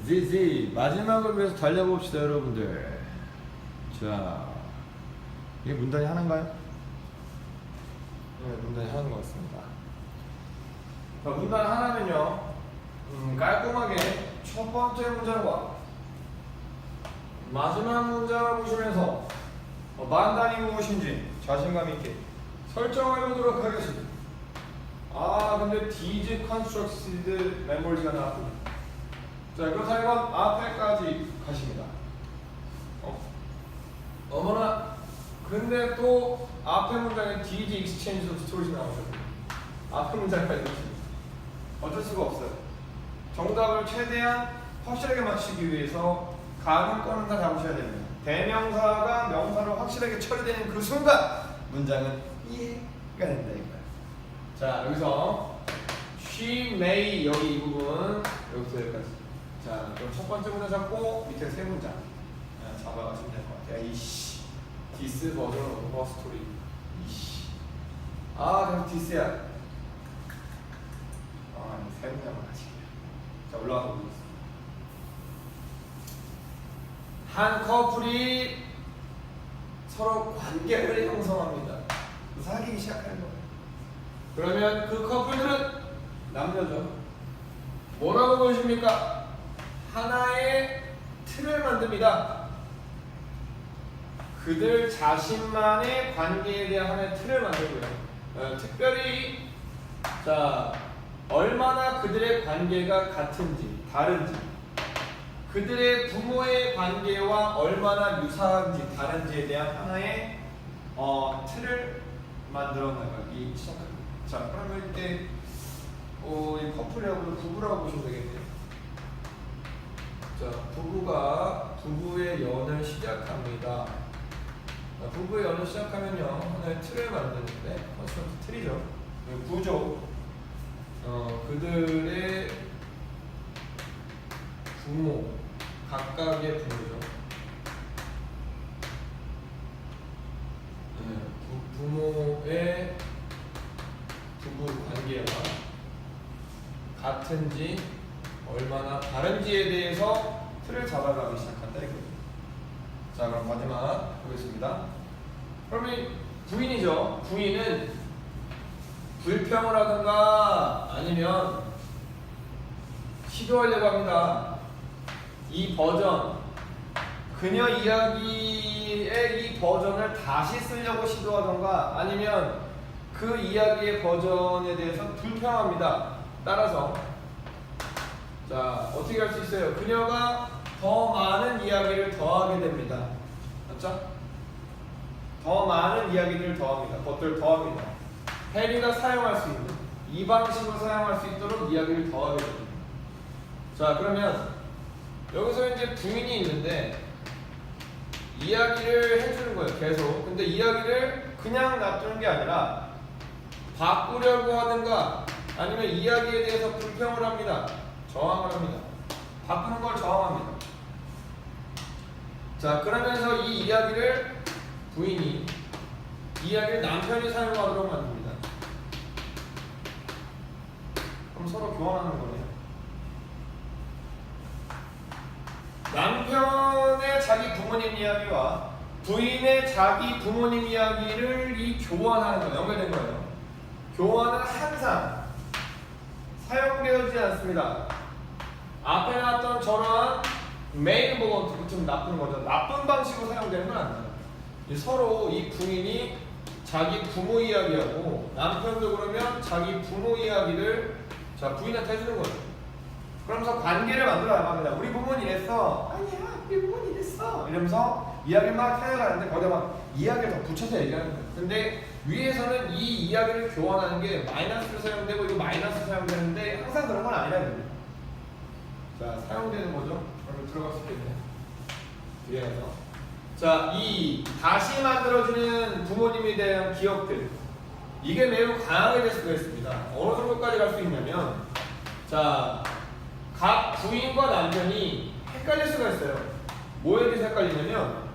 지지 마지막을 위해서 달려봅시다 여러분들. 자, 이게 문단이 하나인가요? 네, 문단이 하나인 것 같습니다. 자, 문단 하나면요 깔끔하게 첫 번째 문장과 마지막 문장을 보시면서 만단이 무엇인지 자신감 있게 설정해 보도록 하겠습니다. 아 근데 these constructed memories가 나왔군요. 자 그렇다면 앞에까지 가십니다. 어머나 근데 또 앞에 문장에 these exchange of stories가 나오셨네요. 앞에 문장까지 가십니다. 어쩔 수가 없어요. 정답을 최대한 확실하게 맞추기 위해서 가는 거는 다 잡으셔야 됩니다. 대명사가 명사로 확실하게 처리되는 그 순간 문장은 이해가 된다 이거야. 자 여기서 she may 여기 이 부분 여기서 여기까지. 자 그럼 첫 번째 문장 잡고 밑에 세 문장 잡아가시면 될 것 같아요. 이씨 this 버전 of her story. 이씨 아 그럼 this야. 세 문장만 하시게요. 자 올라가서 보겠습니다. 한 커플이 서로 관계를 형성합니다. 사귀기 시작하는 거예요. 그러면 그 커플들은 남녀죠. 뭐라고 보십니까? 하나의 틀을 만듭니다. 그들 자신만의 관계에 대한 하나의 틀을 만들고요. 특별히 자 얼마나 그들의 관계가 같은지 다른지 그들의 부모의 관계와 얼마나 유사한지 다른지에 대한 하나의 틀을 만들어 나가기 시작합니다. 자 그러면 이때 이 커플이라고 부부라고 보시면 되겠네요. 자 부부가 부부의 연을 시작합니다. 부부의 연을 시작하면요 하나의 틀을 만드는데 컨스트럭트 틀이죠. 구조 그들의 부모 각각의 부모죠. 부모의 부부 관계와 같은지 얼마나 다른지에 대해서 틀을 잡아가기 시작한다 이거죠. 자 그럼 마지막 보겠습니다. 그러면 부인이죠. 부인은 불평을 하든가 아니면 시도하려고 합니다. 이 버전 그녀 이야기의 이 버전을 다시 쓰려고 시도하던가 아니면 그 이야기의 버전에 대해서 불평합니다. 따라서 자 어떻게 할 수 있어요? 그녀가 더 많은 이야기를 더하게 됩니다. 맞죠? 더 많은 이야기를 더합니다. 것들을 더합니다. 해리가 사용할 수 있는 이 방식으로 사용할 수 있도록 이야기를 더하게 됩니다. 자 그러면 여기서 이제 부인이 있는데 이야기를 해주는 거예요. 계속. 근데 이야기를 그냥 놔두는 게 아니라 바꾸려고 하든가 아니면 이야기에 대해서 불평을 합니다. 저항을 합니다. 바꾸는 걸 저항합니다. 자 그러면서 이 이야기를 부인이 이야기를 남편이 사용하도록 만듭니다. 그럼 서로 교환하는 거네요. 남편의 자기 부모님 이야기와 부인의 자기 부모님 이야기를 이 교환하는 거예요. 연결된 거예요. 교환은 항상 사용되어지지 않습니다. 앞에 나왔던 저런 메인 보고 좀 나쁜 거죠. 나쁜 방식으로 사용되는 건 아니에요. 서로 이 부인이 자기 부모 이야기하고 남편도 그러면 자기 부모 이야기를 자 부인한테 해주는 거죠. 그러면서 관계를 만들어 나갑니다. 우리 부모는 이랬어. 아니야, 우리 부모는 이랬어. 이러면서 이야기를 막 해나가는데 거기다 막 이야기를 더 붙여서 얘기하는 거예요. 근데 위에서는 이 이야기를 교환하는 게 마이너스로 사용되고 이거 마이너스로 사용되는데 항상 그런 건 아니라는 거예요. 자, 사용되는 거죠. 그러면 들어갈 수 있겠네요. 위에서. 자, 이 다시 만들어지는 부모님에 대한 기억들. 이게 매우 강하게 될 수가 있습니다. 어느 정도까지 갈 수 있냐면 자, 각 부인과 남편이 헷갈릴 수가 있어요. 뭐에 대해서 헷갈리냐면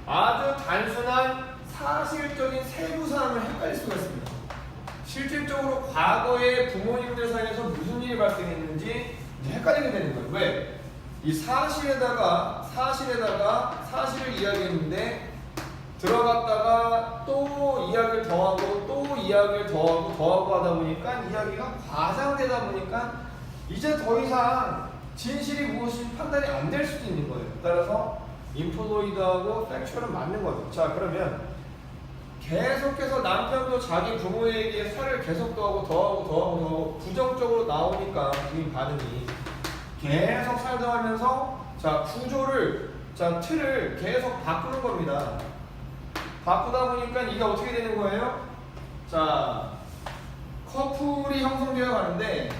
아주 단순한 사실적인 세부 사항을 헷갈릴 수가 있습니다. 실질적으로 과거에 부모님들 사이에서 무슨 일이 발생했는지 헷갈리게 되는 거예요. 왜? 이 사실을 이야기했는데 들어갔다가 또 이야기를 더하고 또 이야기를 더하고 하다 보니까 이야기가 과장되다 보니까 이제 더 이상 진실이 무엇인지 판단이 안 될 수도 있는 거예요. 따라서 인플로이드하고 팩츄얼은 맞는 거죠. 자, 그러면 계속해서 남편도 자기 부모에게 살을 계속 더하고 부정적으로 나오니까 부인 반응이 계속 살더하면서 자, 구조를, 자, 틀을 계속 바꾸는 겁니다. 바꾸다 보니까 이게 어떻게 되는 거예요? 자, 커플이 형성되어 가는데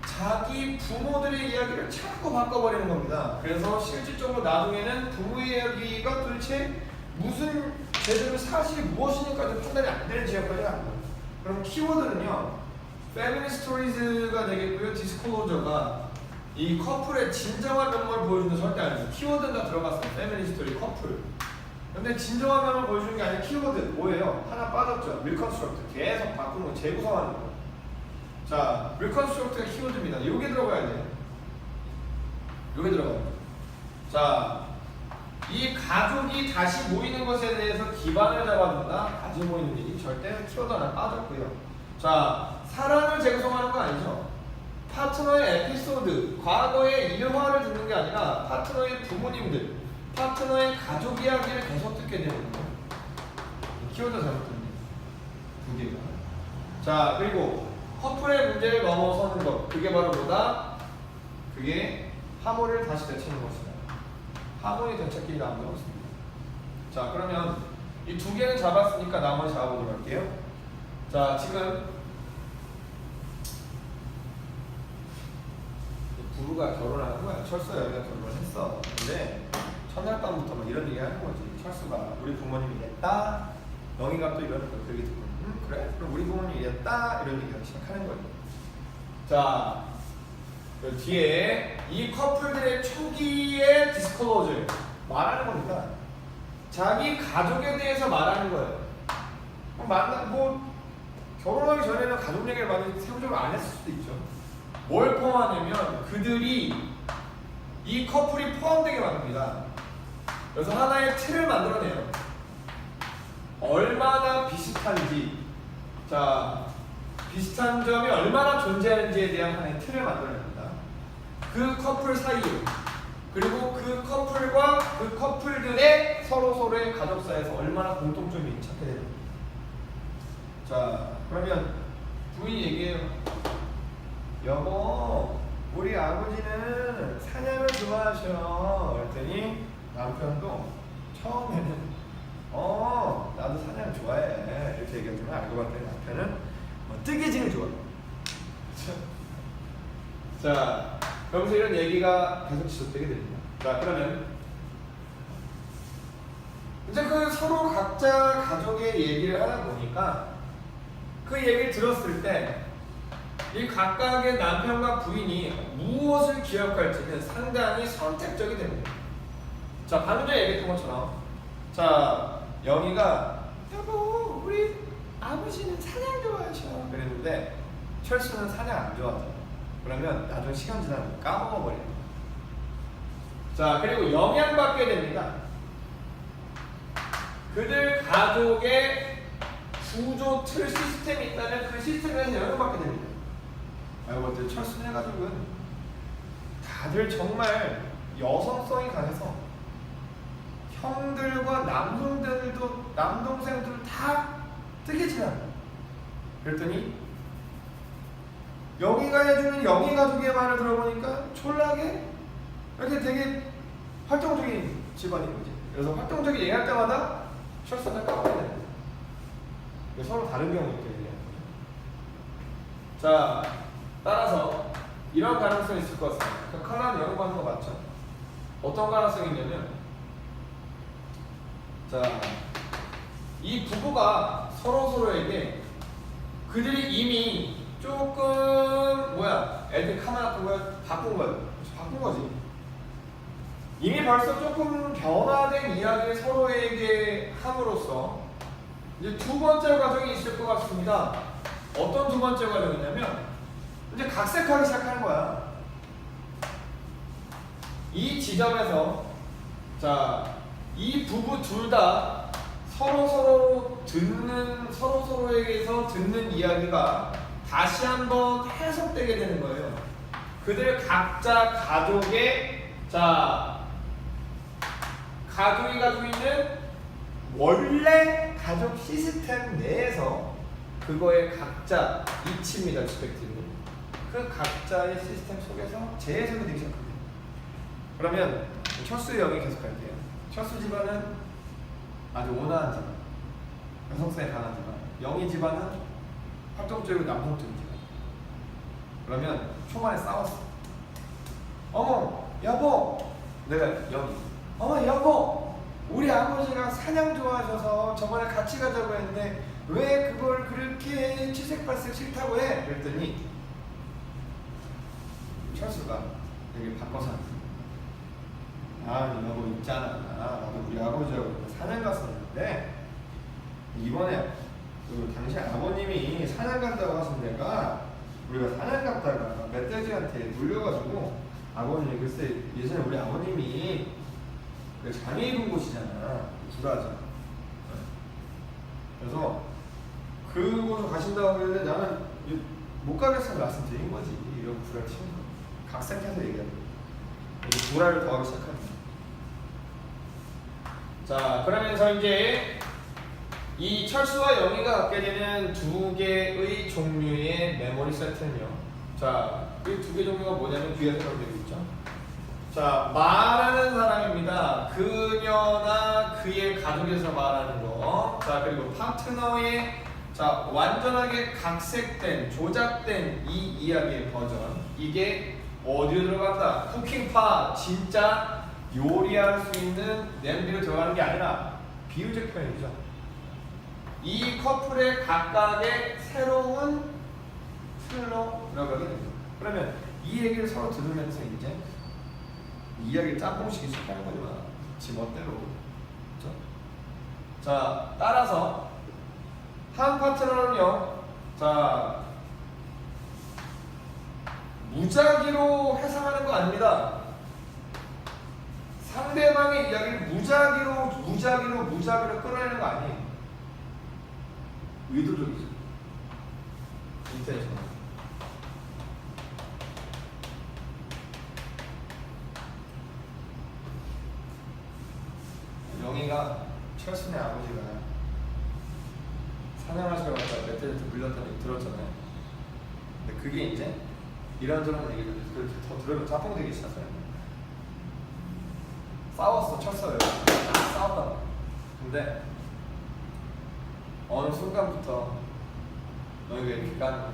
자기 부모들의 이야기를 자꾸 바꿔버리는 겁니다. 그래서 실질적으로 나중에는 부모의 이야기가 도대체 무슨 제대로 사실이 무엇이니까도 판단이 안 되는 지역까지 가는 거예요. 그럼 키워드는요, 패밀리 스토리즈가 되겠고요. 디스클로저가 이 커플의 진정한 면모를 보여주는 절대 아니죠. 키워드는 다 들어갔어요. 패밀리 스토리, 커플. 근데 진정한 면을 보여주는 게 아니라 키워드 뭐예요? 하나 빠졌죠. 리컨스트럭트. 계속 바꾸는 거, 재구성하는 거. 자, 리컨스트럭트가 키워드입니다. 요게 들어가야 돼요. 요게 들어가야 돼요. 자, 이 가족이 다시 모이는 것에 대해서 기반을 잡아준다. 다시 모이는 일이 절대 키워드 하나 빠졌고요. 자, 사랑을 재구성하는 거 아니죠. 파트너의 에피소드, 과거의 일화를 듣는 게 아니라 파트너의 부모님들, 파트너의 가족 이야기를 계속 듣게 되는 거예요. 키워드 잘못됐네. 두 개가. 자, 그리고 커플의 문제를 넘어서는 것. 그게 바로 뭐다? 그게 하모니를 다시 되찾는 것이다. 하모니 되찾기 나온 거 없습니다. 자, 그러면 이 두 개는 잡았으니까 나머지 잡아보도록 할게요. 자, 지금 부부가 결혼하는 거야. 철수가 여기가 결혼을 했어. 근데 첫날 밤부터 막 이런 얘기 하는 거지. 철수가 우리 부모님이 이랬다. 영희가 또 이러는 거야. 그 얘기 듣고 그래? 그럼 우리 부모님이 이랬다. 이런 얘기를 시작하는 거예요. 자, 그 뒤에 이 커플들의 초기의 디스클로저 말하는 겁니다. 자기 가족에 대해서 말하는 거예요. 결혼하기 전에는 가족 얘기를 많이 세부적으로 안 했을 수도 있죠. 뭘 포함하냐면 그들이 이 커플이 포함되게 만듭니다. 그래서 하나의 틀을 만들어내요. 얼마나 비슷한지, 자, 비슷한 점이 얼마나 존재하는지에 대한 하나의 틀을 만들어냅니다. 그 커플 사이에, 그리고 그 커플과 그 커플들의 서로의 가족사에서 얼마나 공통점이 있는지 찾게 됩니다. 자, 그러면 부인이 얘기해요. 여보, 우리 아버지는 사냥을 좋아하셔. 그랬더니 남편도 처음에는 나도 사냥을 좋아해. 이렇게 얘기하지만 알고 봤더니 남편은 뜨개질을 좋아해. 자, 그러면서 이런 얘기가 계속 지속되게 됩니다. 자, 그러면 이제 그 서로 각자 가족의 얘기를 하다 보니까 그 얘기를 들었을 때 이 각각의 남편과 부인이 무엇을 기억할지는 상당히 선택적이 됩니다. 자, 방금 전에 얘기했던 것처럼, 자, 영희가 여보, 우리 아버지는 사냥 좋아하셔. 그랬는데 철수는 사냥 안 좋아하죠. 그러면 나중에 시간 지나면 까먹어버려요. 자, 그리고 영향받게 됩니다. 그들 가족의 구조 틀 시스템이 있다면 그 시스템에서 영향받게 됩니다. 알고 봤더니 철수네 가족은 다들 정말 여성성이 강해서 형들과 남동생들도 다 뜨개질합니다. 그랬더니 영희가 해주는 영희 가족의 말을 들어보니까 촐라하게 이렇게 되게 활동적인 집안인 거지. 그래서 활동적인 얘기할 때마다 철수가 까먹게 됩니다. 서로 다른 경우가 있거든요. 자, 따라서 이런 가능성이 있을 것 같습니다. 그 칼라는 연구하는 거 맞죠? 어떤 가능성이 있냐면, 자, 이 부부가 서로에게 그들이 이미 조금 애들 카메라 바꾼 거지. 이미 벌써 조금 변화된 이야기를 서로에게 함으로써 이제 두 번째 과정이 있을 것 같습니다. 어떤 두 번째 과정이냐면 이제 각색하기 시작하는 거야. 이 지점에서 자, 이 부부 둘 다 서로에게서 듣는 이야기가 다시 한번 해석되게 되는 거예요. 그들 각자 가족의 가족이 가지고 있는 원래 가족 시스템 내에서 그거의 각자 이치입니다. 스펙트는 그 각자의 시스템 속에서 재해석이 되기 시작합니다. 그러면 철수의 영이 계속할게요. 철수 집안은 아주 온화한 집안, 여성성에 강한 집안. 영희 집안은 활동적이고 남성적인 집안. 그러면 초반에 싸웠어. 어머, 여보, 내가 영희. 어머, 여보, 우리 아버지가 사냥 좋아하셔서 저번에 같이 가자고 했는데 왜 그걸 그렇게 칠색팔색 싫다고 해? 그랬더니 철수가 되게 바꿔서 여보 있잖아. 나도 우리 아버지하고 사냥 갔었는데 이번에 당시 아버님이 사냥 간다고 하신 데가 우리가 사냥 갔다가 멧돼지한테 물려가지고 아버님이 글쎄 예전에 우리 아버님이 장애 입은 곳이잖아. 불화죠. 그래서 그곳을 가신다고 그랬는데 나는 못 가겠어서 말씀드린 거지. 이런 불화를 치는 거. 각색해서 얘기하는 거. 불화를 더하기 시작합니다. 자, 그러면서 이제 이 철수와 영희가 갖게 되는 두 개의 종류의 메모리 세트는요. 자, 이 두 개 종류가 뭐냐면 뒤에 설명드리고 있죠. 자, 말하는 사람입니다. 그녀나 그의 가족에서 말하는 거. 자, 그리고 파트너의 완전하게 각색된, 조작된 이 이야기의 버전. 이게 어디로 들어간다? 쿠킹파, 진짜 요리할 수 있는 냄비로 들어가는 게 아니라 비유적 표현이죠. 이 커플의 각각의 새로운 틀로 들어가게 됩니다. 그러면 이 얘기를 서로 들으면서 이제 이 이야기를 짬뽕식이 시작하는 거지만 지 멋대로. 그렇죠? 자, 따라서 한 파트너는요. 자, 무작위로 해석하는 거 아닙니다. 상대방의 이야기를 무작위로 끌어내는 거 아니에요. 의도적이죠. 인텐션. 영희가 철순의 아버지가 사냥하시러 갔다가 멧돼지한테 물렸다는 얘기 들었잖아요. 근데 그게 이제 이런저런 얘기를 더 들으면 짬뽕되기 시작해요. 싸웠어, 쳤어요. 싸웠다. 근데 어느 순간부터 너희가 이렇게 까는 거야.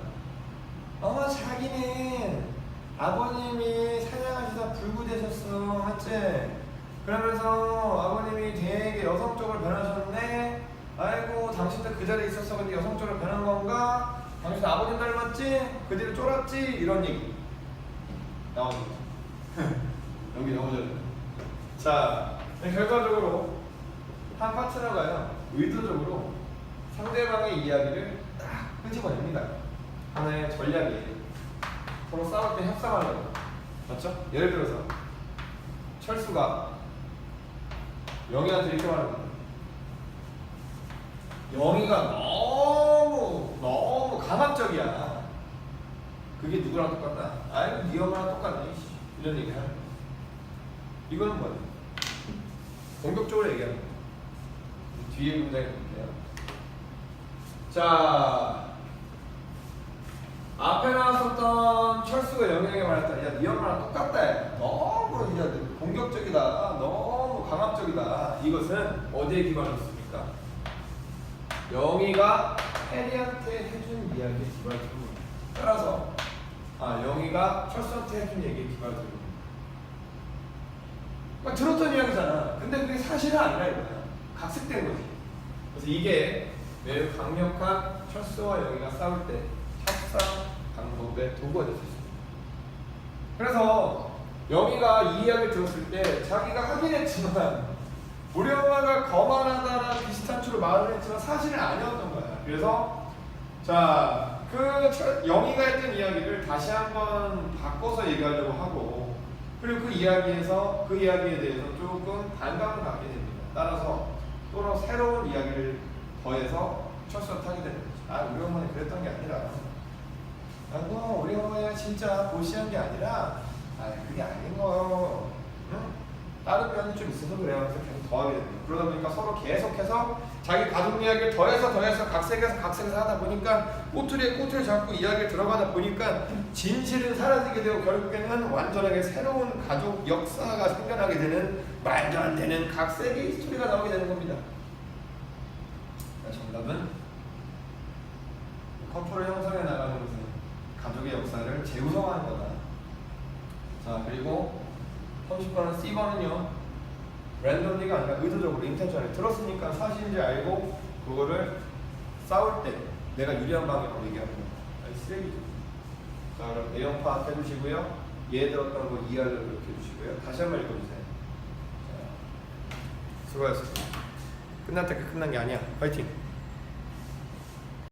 어머, 자기는 아버님이 사냥하시다 불구되셨어, 맞지? 그러면서 아버님이 되게 여성적으로 변하셨네. 아이고, 당신도 그 자리에 있었어. 근데 여성적으로 변한 건가? 당신 아버님 닮았지? 그 뒤로 쫄았지? 이런 얘기 나오는 거죠. 여기 나오잖아요. 자, 결과적으로 한 파트너가요, 의도적으로 상대방의 이야기를 딱 끄집어냅니다. 하나의 전략이에요. 서로 싸울 때 협상하려고. 맞죠? 예를 들어서 철수가 영희한테 이렇게 말하는 거예요. 영희가 너무 강압적이야. 그게 누구랑 똑같나? 아이고, 네 엄마랑 똑같네. 이런 얘기 하는 거야. 이거는 뭐야? 공격적으로 얘기하는 거야. 뒤에 문장에 볼게요. 자, 앞에 나왔었던 철수가 영희에게 말했다. 야, 네 엄마랑 똑같다. 너무 공격적이다. 너무 강압적이다. 이것은 어디에 기반했습니까? 영희가 해리한테 해준 이야기에 기반을 두고, 따라서 영희가 철수한테 해준 얘기에 기반을 두고, 그러니까 들었던 이야기잖아. 근데 그게 사실은 아니라 이거야. 각색된 거지. 그래서 이게 매우 강력한 철수와 영희가 싸울 때 협상 방법의 도구가 될 수 있습니다. 그래서 영희가 이 이야기를 들었을 때 자기가 하긴 했지만 우리 엄마가 거만하다라는 비슷한 추로 말을 했지만 사실은 아니었던 거야. 그래서 자, 영희가 했던 이야기를 다시 한번 바꿔서 얘기하려고 하고, 그리고 그 이야기에서 그 이야기에 대해서 조금 반감을 갖게 됩니다. 따라서 또 새로운 이야기를 더해서 철수하게 되는 거죠. 아, 우리 어머니 그랬던 게 아니라, 우리 어머니가 진짜 보시한 게 아니라, 그게 아닌 거요. 응? 다른 면이 좀 있어서 그래요. 그래서 계속 더하게 됩니다. 그러다 보니까 서로 계속해서 자기 가족 이야기를 더해서 각색해서 하다 보니까 꼬투리에 꼬투리 잡고 이야기를 들어가다 보니까 진실은 사라지게 되고 결국에는 완전하게 새로운 가족 역사가 생겨나게 되는 말도 안 되는 각색의 스토리가 나오게 되는 겁니다. 정답은 커플을 형성해 나가는 것은 가족의 역사를 재구성하는 거다. 자, 그리고 30번은 C번은요, 랜덤리가 아니라 의도적으로 인텐션을 들었으니까 사실인지 알고 그거를 싸울 때 내가 유리한 방향으로 얘기하는 거. 쓰레기죠. 자, 그럼 내용 파악해 주시고요. 얘 들었던 거 이해하려고 이렇게 해주시고요. 다시 한번 읽어주세요. 자, 수고하셨습니다. 끝날 때까지 끝난 게 아니야. 파이팅!